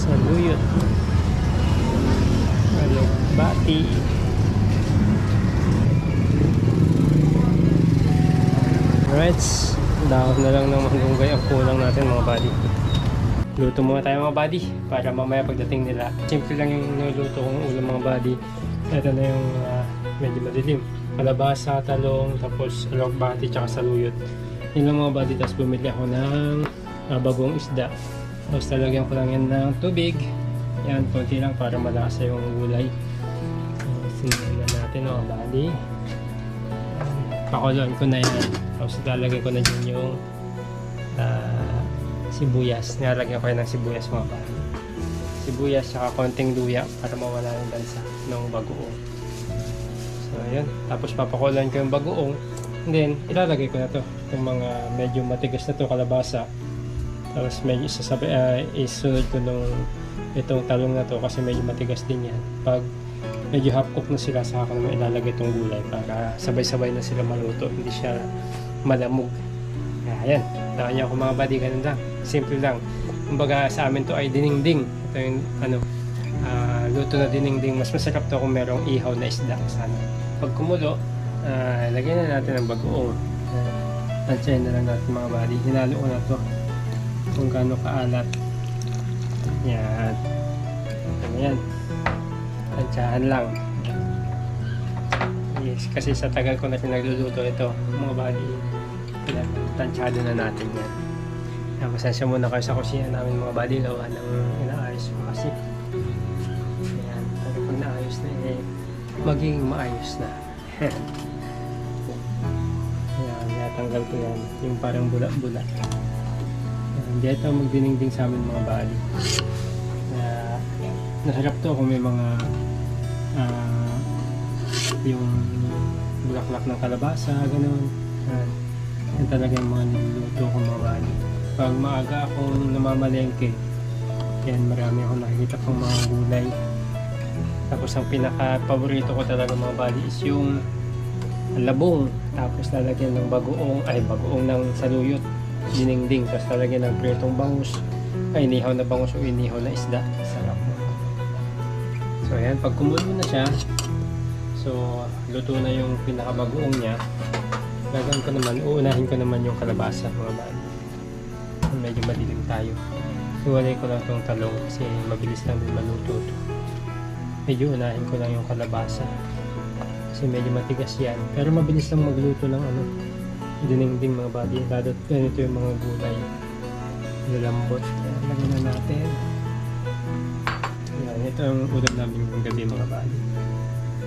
Saluyot. Alugbati. Alright. Dahon na lang ng malunggay ang kulang natin mga buddy. Luto muna tayo mga buddy para mamaya pagdating nila. Simple lang yung niluluto kong ulam mga buddy. Ito na yung medyo madilim. Kalabasa, talong, tapos alugbati, tsaka saluyot. Yun lang mga buddy. Tapos bumili ako ng bagong isda. Tapos talagyan ko lang yan ng tubig. Yan, konti lang para malasa yung gulay. Sinulan natin mga buddy. Pakuloan ko na yan. Tapos ilalagay ko na dyan yung sibuyas. Nilalagyan ko yan ng sibuyas mga buddy. Sibuyas saka konting luya para mawala yung lansa ng bagoong. So yun. Tapos papakuloan ko yung bagoong. And then ilalagay ko na to. Yung mga medyo matigas na to kalabasa. Tapos medyo isunod ko nung itong talong na to kasi medyo matigas din yan. Pag medyo half cook na sila, saka ko naman ilalagay itong gulay para sabay-sabay na sila maluto, hindi siya malamog. Kaya yan, tahan niyo ako mga buddy, ganun lang, simple lang. Kumbaga sa amin to ay dinengdeng. Ito yung luto na dinengdeng. Mas masarap to kung merong ihaw na isda sana. Pag kumulo, lagyan na natin ang bagoong. Tansyahin na lang natin mga buddy. Hinalo ko na to kung gaano kaalat. Yan. Yan. Tansyahan lang. Yes, kasi sa tagal ko na pinagluluto ito, mga buddy, tansyado na natin yan. Pasensya muna kayo sa kusina namin mga buddy, lawa ng inaayos ko kasi. Ayan, pero pag naayos na magiging maayos na. Ayan, natanggal ko yan, yung parang bula-bula. Hindi ito magdinengdeng sa amin mga buddy. Nasarap to kung may mga yung bulaklak ng kalabasa, gano'n. Yan talaga yung mga niluluto ko mga buddy. Pag maaga akong namamalengke, yan marami akong nakikita pang mga gulay. Tapos ang pinaka-paborito ko talaga mga buddy is yung labong. Tapos lalagyan ng bagoong ng saluyot, dinengdeng. Tapos lalagyan ng pritong bangus, inihaw na bangus o inihaw na isda. Sarap mo. So ayan, pag kumulo na siya, so luto na yung pinakabagoong niya, gagawin ko naman, uunahin ko naman yung kalabasa mga buddy. Medyo madilim tayo. Iwalay ko lang itong talong kasi mabilis lang din maluto ito. Medyo unahin ko lang yung kalabasa kasi medyo matigas yan. Pero mabilis lang magluto ng dinengdeng mga buddy. Lalo ganito yung mga gulay. Nilambot. Lagyan na natin. Yan, ito yung ulam namin yung gabi mga buddy.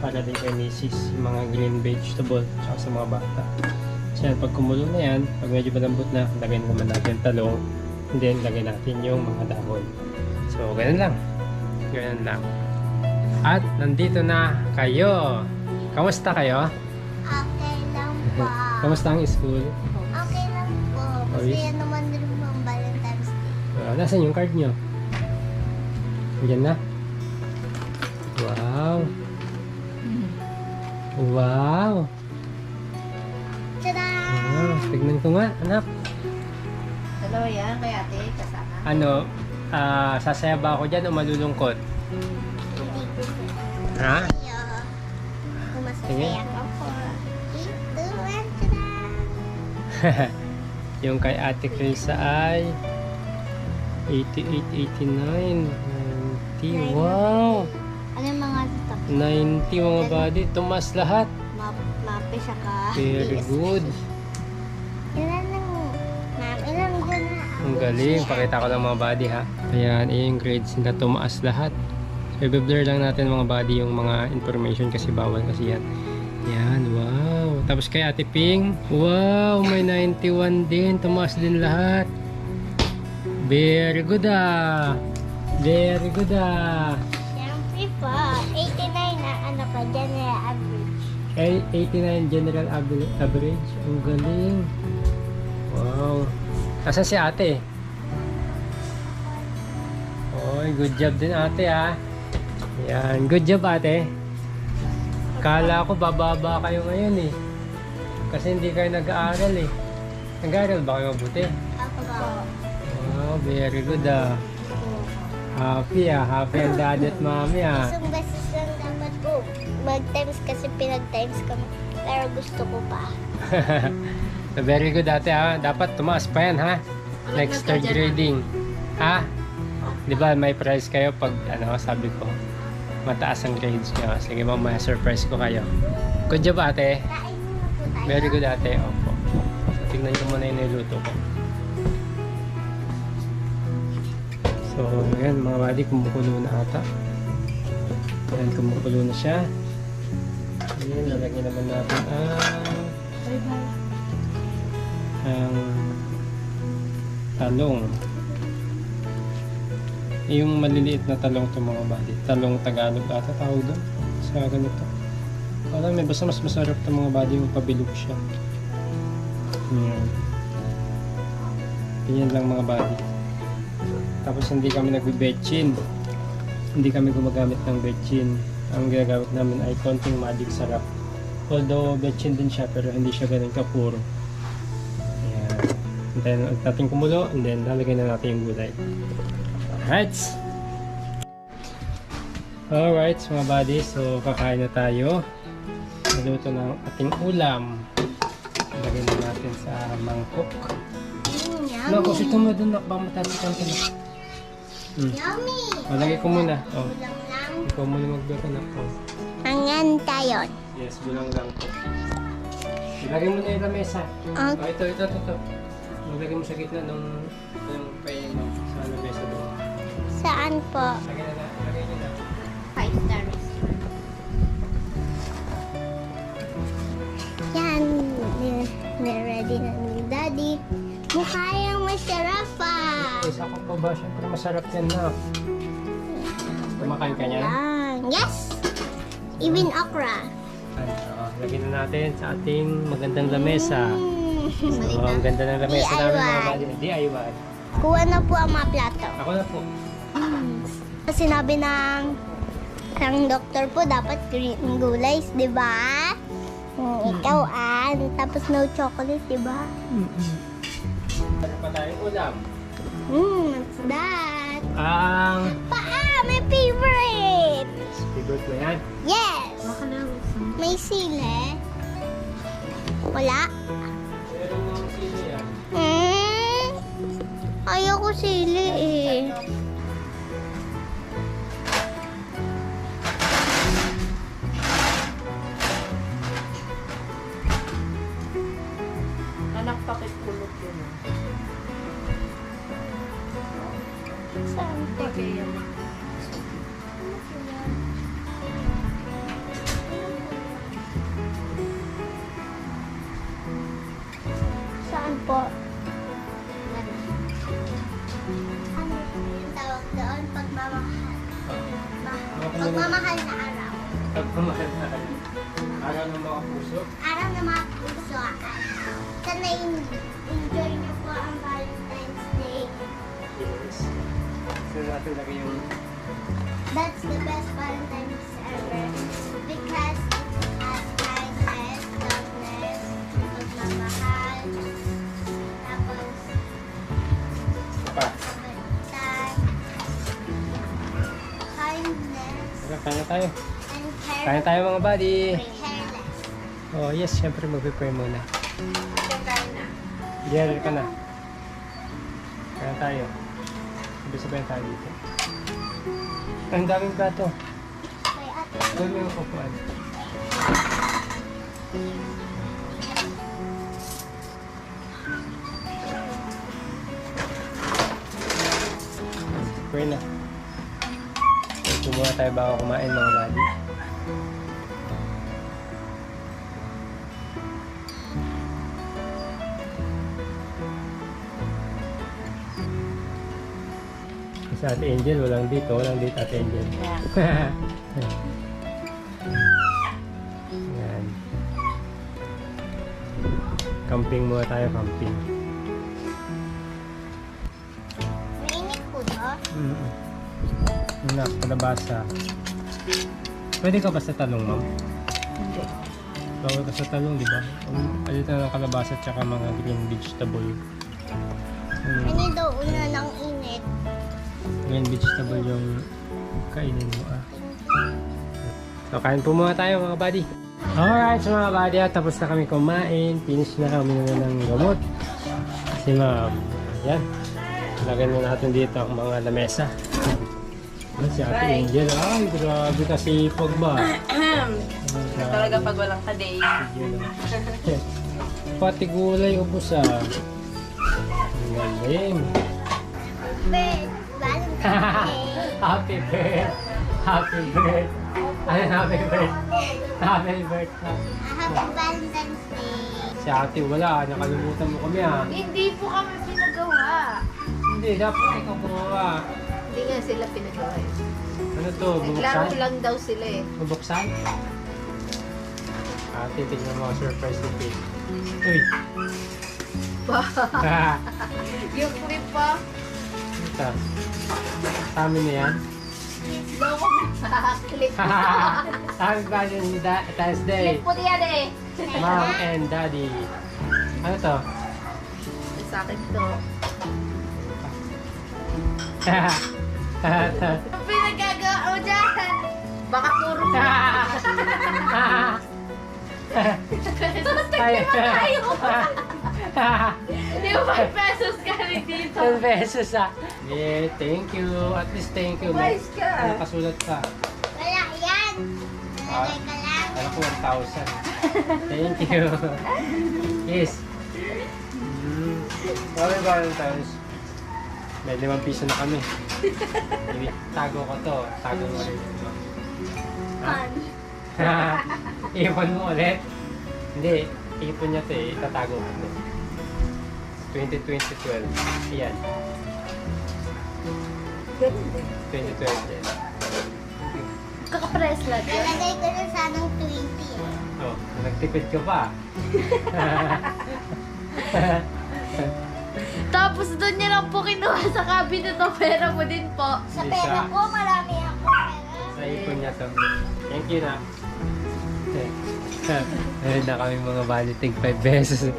Para din kay misis, mga green vegetable tsaka sa mga bata. So yan, pag kumulo na yan, pag medyo malambot na, lagyan naman natin talong, and then lagyan natin yung mga dahon. So ganun lang. Ganun lang. At nandito na kayo. Kamusta kayo? Okay lang po. Kamusta ang school? Okay lang po. Masaya naman din po ang Valentine's Day. Nasaan yung card nyo? Diyan na. Wow. Wow. Tada! Tignan ko nga, anak. Hello yan, kay ate, kasama. Sasaya ba ako dyan o malulungkot? Hindi ko po. Ha? Kung masasaya ka po. Ito, tada! Yung kay Ate Krisa ay 88, 89, 90. Wow! Ano yung mga dito? 90 mga buddy. Tumas lahat. Mape siya ka. Very good. Ilan lang. Ma'am, ilan dyan na. Ang galing. Pakita ko lang mga buddy ha. Ayan, yung grades nila tumaas lahat. So, i-blur lang natin mga buddy yung mga information kasi bawal kasi yan. Yan, wow. Tapos kay Ate Ping, wow, may 91 din. Tumaas din lahat. Very good ah. Very good ah. Siyempre po, 89 na ano pa, general average. 89 general average. Ang galing. Wow. Asan si ate? Oy, good job din ate ha. Yan, good job ate. Kala ko bababa kayo ngayon eh. Kasi hindi kayo nag-aaral eh. Nag-aaral ba kayo mabuti? Ako po. Wow, very good ah. Happy ang daddy at mami Isang beses lang dapat po mag-times kasi pinag-times kami. Pero gusto ko pa. Very good ate ha. Dapat tumaas pa yan ha. Next third grading. Ha? Di ba may prize kayo pag sabi ko mataas ang grades nyo. Sige mamaya surprise ko kayo. Good job ate. Kain muna po tayo. Very good ate. Opo. So, tignan ko muna yung niluto ko. So, yan mga buddy, kumukulo na ata. Yan, kumukulo na siya. Ayan, lalagyan naman natin ang talong. Yung maliliit na talong to mga buddy. Talong Tagalog ata tawag doon. Sa ganito. Alam may basta mas masarap to mga buddy yung pabilog siya. Yan. Ganyan lang mga buddy. Tapos hindi kami nagbe-betchin. Hindi kami gumagamit ng betchin. Ang ginagamit namin ay konting magic sarap. Although betchin din siya pero hindi siya ganun kapuro. Ayan. And then natin kumulo and then lalagay na natin yung gulay. Alright mga buddy, so kakain na tayo. Naluto ng ating ulam. Lagay na natin sa mangkok. Naku, ito mo dun, baka matatikan ka na. Yummy! Malagay ko muna. Oh. Gulang lang. Ikaw muna magdaka na. Oh. Hanggang tayo. Yes, gulang lang po. Ilagay mo na yung lamesa. Oh, ito. Ilagay mo sa gitna ng pain mo sa lamesa doon. Saan po? Lagay nyo na. 5-star restaurant. Yan. Ready na ni Daddy. Mukha yung masarap pa. Isa ko pa ba? Siyempre masarap yan na. Kumakain ka niya? Yes! Even okra. Lagyan na natin sa ating magandang lamesa. So, ang ganda ng lamesa namin mga buddy. DIY. Kuha na po ang mga plato. Ako na po. Sinabi ng doktor po, dapat green gulays, di ba? Ikaw, tapos no chocolate, di ba? Ano pa tayong ulam? What's that? Ang... May favorite! Favorite mo yan? Yes! May sili. Wala? Meron mga sili yan. Ayoko sili eh. Anak, pakitulog yun. Saan po? Kaya Saan po? Ano yung tawag doon? Pagmamahal. Pagmamahal na araw. Pagmamahal na kayo. Araw ng mga puso. Araw na mga puso. Sana enjoy niyo po ang Valentine's Day. Yes. So natin lagay yung... That's the best Valentine's ever. Because it has kindness, loveness, pagmamahal, tapos Pa. kabalitan, kindness, Kaya tayo. and Kaya tayo mga buddy. careless. Oh yes, syempre mag-prepare muna. kain na. Diyan ka na. Kaya tayo. Sabay-sabay tayo dito. Ang daming plato. Kay ate. Gawin mo yung kukuan. Pwede na. Ito muna tayo bago kumain mga buddy. Sa Ate Angel, walang dito Ate Angel. Yan. Camping muna tayo, camping. Mainit po ba? Anak, kalabasa. Pwede ka ba sa talong, ma'am? Hindi. Bawal ka sa talong, di ba? Alit na ng kalabasa at saka mga green vegetable. Ano daw una ng init? green vegetable yung kainin mo So, kain po muna tayo mga buddy. Alright, so mga buddy, tapos na kami kumain. Finish na kami ng gamot. Kasi yan. Lagyan na natin dito ang mga lamesa. Si Ate Angel. Ay, grabe kasi pagba. Talaga pag walang kaday. Pati gulay, ubos Ang galing. Happy birthday. Happy birthday. Ay, happy birthday. Happy birthday. Happy Valentine's Day. Si Ate wala. Nakalimutan mo kami Hindi po kami pinagawa. Hindi, dapat ikaw gumawa. Hindi nga sila pinagawa. Ano to? Naglaro Bubuksan? lang daw sila eh. Bubuksan? Ate, tignan mo. Surprise ni Pete. Uy! Yung clip pa. Ito. Tama na yan. Loko na. Clip pa. Happy Valentine's Day. Clip po diyan eh. Mom and Daddy. Ano to? Sa akin to. Ang pinagagawa mo dyan. Baka puro ka. Tayo. Di ba 5 pesos ka rin dito? 10 pesos Yeah, thank you. At least thank you. Wise ka. Nakasulat ka. Wala yan. Nalagay ka lang. Alam ko 1,000. Thank you. Yes. Happy Valentine's. May 5 piso na kami. Tago ko to. Tago mo rin ito. Ipon mo ulit? Hindi. Ipon niya ito eh. Itatago ko ito. 2012. Ayan. 2020. Kakapress lang yan. Nalagay ko na sanang 20 Oh, nagtipid ka pa. Tapos doon niya lang po kinuha sa cabinet ng pera mo din po. Sa Isa. pera ko, marami ako pera. Sa ipon niya to. Thank you na. Meron na kami mga baliting 5 pesos.